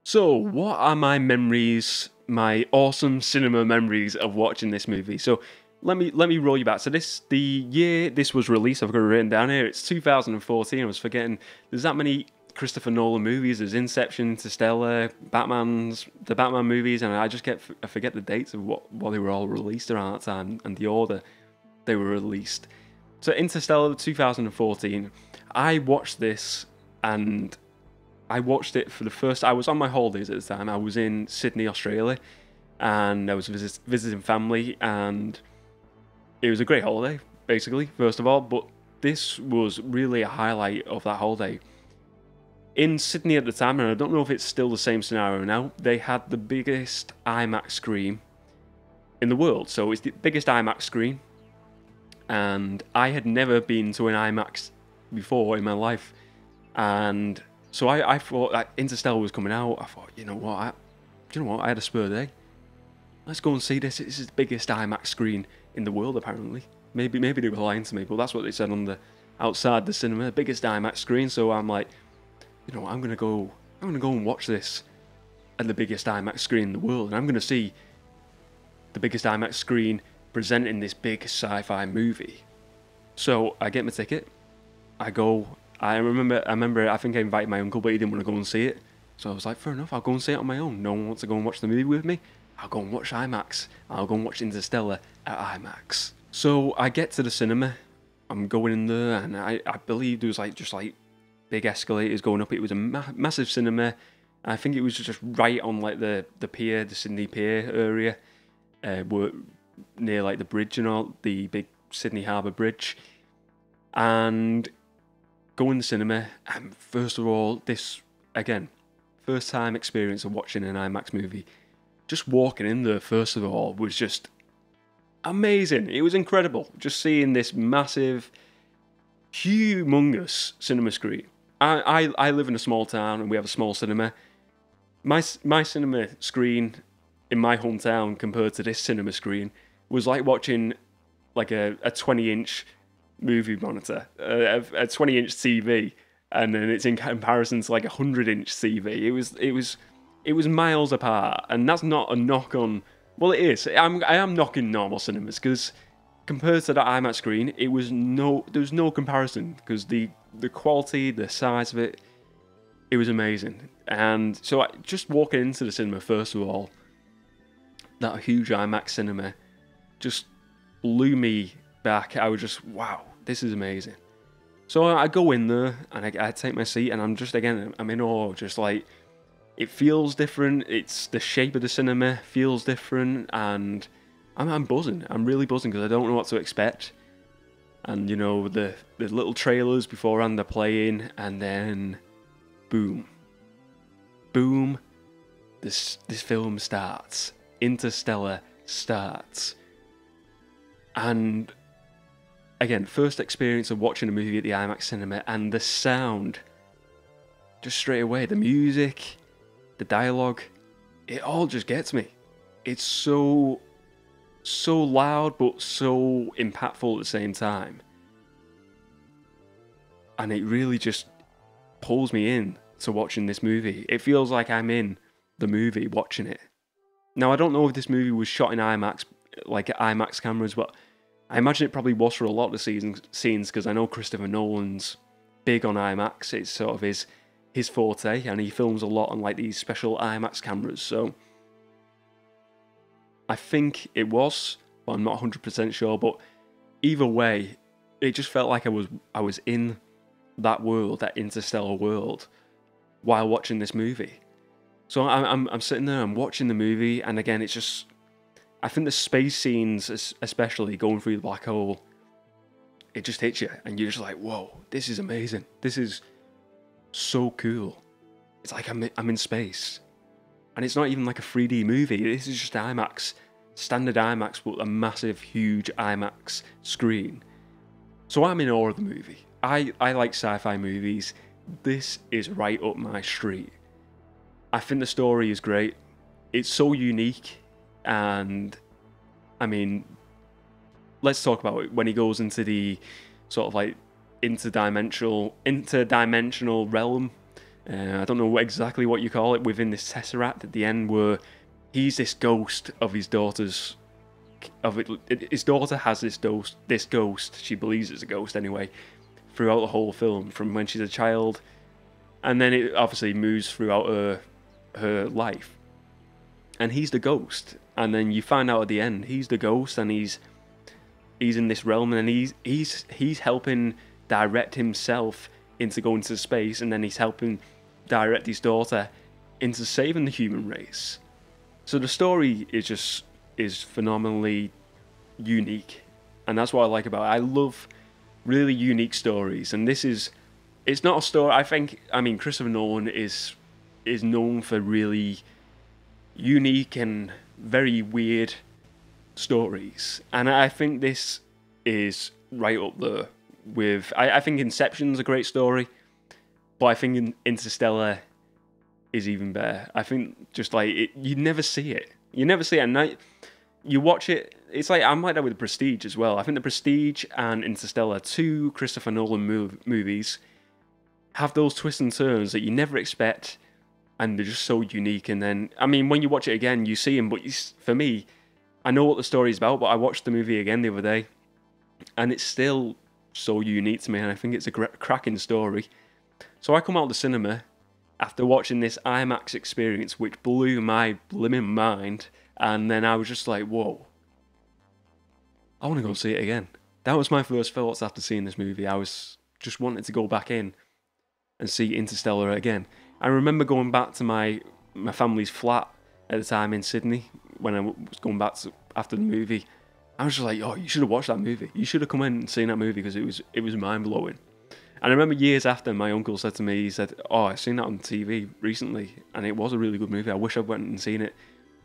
So, what are my memories, my awesome cinema memories of watching this movie? So, let me roll you back. So, the year this was released, I've got it written down here. It's 2014. I was forgetting. There's that many Christopher Nolan movies. There's Inception, Interstellar, the Batman movies, and I forget the dates of what they were all released around that time and the order they were released. So, Interstellar 2014. I watched this and I watched it for the first. I was on my holidays at the time. I was in Sydney, Australia, and I was visiting family, and it was a great holiday, basically. First of all, but this was really a highlight of that holiday. In Sydney at the time, and I don't know if it's still the same scenario now, they had the biggest IMAX screen in the world. So it's the biggest IMAX screen, and I had never been to an IMAX before in my life, and so I thought that Interstellar was coming out. I thought, you know what? I had a spur day. Let's go and see this. This is the biggest IMAX screen in the world, apparently. Maybe they were lying to me, but that's what they said on the outside the cinema, biggest IMAX screen. So I'm like, I'm gonna go and watch this at the biggest IMAX screen in the world, and I'm gonna see the biggest IMAX screen presenting this big sci-fi movie. So I get my ticket. I go. I remember. I think I invited my uncle, but he didn't want to go and see it. So I was like, fair enough. I'll go and see it on my own. No one wants to go and watch the movie with me. I'll go and watch IMAX. I'll go and watch Interstellar at IMAX. So I get to the cinema. I'm going in there, and I believe there was just big escalators going up. It was a massive cinema. I think it was just right on the pier, the Sydney Pier area, near the bridge and all, the big Sydney Harbour Bridge. And go in the cinema, and first of all, this, again, first time experience of watching an IMAX movie. Just walking in there, first of all, was just amazing. It was incredible. Just seeing this massive, humongous cinema screen. I live in a small town, and we have a small cinema. My cinema screen in my hometown compared to this cinema screen was like watching a 20-inch movie monitor, a 20-inch TV, and then it's in comparison to a 100-inch TV. It was miles apart, and that's not a knock on. Well, it is. I am knocking normal cinemas because compared to that IMAX screen, there was no comparison because the quality, the size of it, it was amazing. And so just walking into the cinema, first of all, that huge IMAX cinema just blew me back. I was just, wow, this is amazing. So I go in there and I take my seat, and I'm in awe. Just it feels different. It's the shape of the cinema feels different, and I'm buzzing. I'm really buzzing because I don't know what to expect. And the little trailers beforehand, they're playing, and then boom, this film starts. Interstellar starts, and again, first experience of watching a movie at the IMAX cinema, and the sound, just straight away, the music, the dialogue, it all just gets me. It's so loud, but so impactful at the same time. And it really just pulls me in to watching this movie. It feels like I'm in the movie watching it. Now, I don't know if this movie was shot in IMAX, IMAX cameras, but I imagine it probably was for a lot of the scenes because I know Christopher Nolan's big on IMAX. It's sort of his forte, and he films a lot on these special IMAX cameras. So I think it was, but I'm not 100% sure. But either way, it just felt like I was in that world, that interstellar world, while watching this movie. So I'm sitting there, I'm watching the movie, and again, it's just, I think the space scenes, especially going through the black hole, it just hits you, and you're just like, whoa, this is amazing. This is so cool. It's like I'm in space. And it's not even like a 3D movie. This is just IMAX, standard IMAX, but a massive, huge IMAX screen. So I'm in awe of the movie. I like sci-fi movies. This is right up my street. I think the story is great. It's so unique, and I mean, let's talk about it. When he goes into the sort of interdimensional realm, I don't know exactly what you call it, within this tesseract at the end, where he's this ghost of his daughter's. His daughter has this ghost. She believes it's a ghost anyway, throughout the whole film, from when she's a child, and then it obviously moves throughout her life. And he's the ghost, and then you find out at the end he's the ghost, and he's in this realm, and he's helping direct himself into going to space, and then he's helping direct his daughter into saving the human race. So the story is phenomenally unique, and that's what I like about it. I love really unique stories, and it's not a story. I mean, Christopher Nolan is known for really unique and very weird stories, and I think this is right up there with. I think Inception's a great story, but I think Interstellar is even better. I think just like it, you never see it, and you watch it. It's like I'm like that with The Prestige as well. I think The Prestige and Interstellar, two Christopher Nolan movies, have those twists and turns that you never expect, and they're just so unique. And then, I mean, when you watch it again, you see them. But for me, I know what the story's about, but I watched the movie again the other day, and it's still so unique to me, and I think it's a cracking story. So I come out of the cinema after watching this IMAX experience, which blew my blimmin' mind, and then I was just like, whoa, I want to go see it again. That was my first thoughts after seeing this movie. I was just wanting to go back in and see Interstellar again. I remember going back to my family's flat at the time in Sydney when I was going back after the movie. I was just like, oh, you should have watched that movie. You should have come in and seen that movie, because it was mind-blowing. And I remember years after, my uncle said to me, he said, oh, I've seen that on TV recently, and it was a really good movie. I wish I went and seen it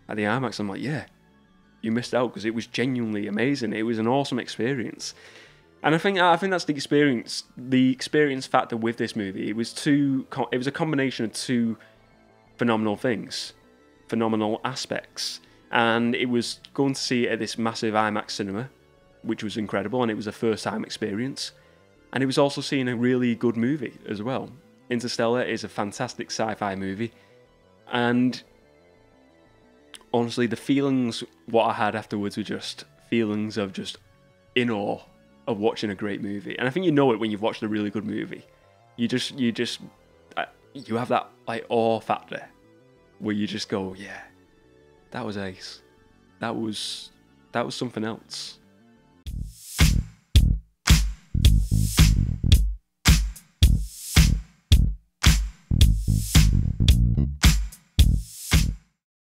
at the IMAX. I'm like, yeah, you missed out, because it was genuinely amazing. It was an awesome experience. And I think that's the experience factor with this movie. It was a combination of two phenomenal things, phenomenal aspects. And it was going to see it at this massive IMAX cinema, which was incredible, and it was a first-time experience. And it was also seeing a really good movie as well. Interstellar is a fantastic sci-fi movie. And honestly, the feelings, what I had afterwards, were just feelings of just in awe of watching a great movie. And I think you know it when you've watched a really good movie. You have that like awe factor where you just go, yeah, that was ace. That was something else.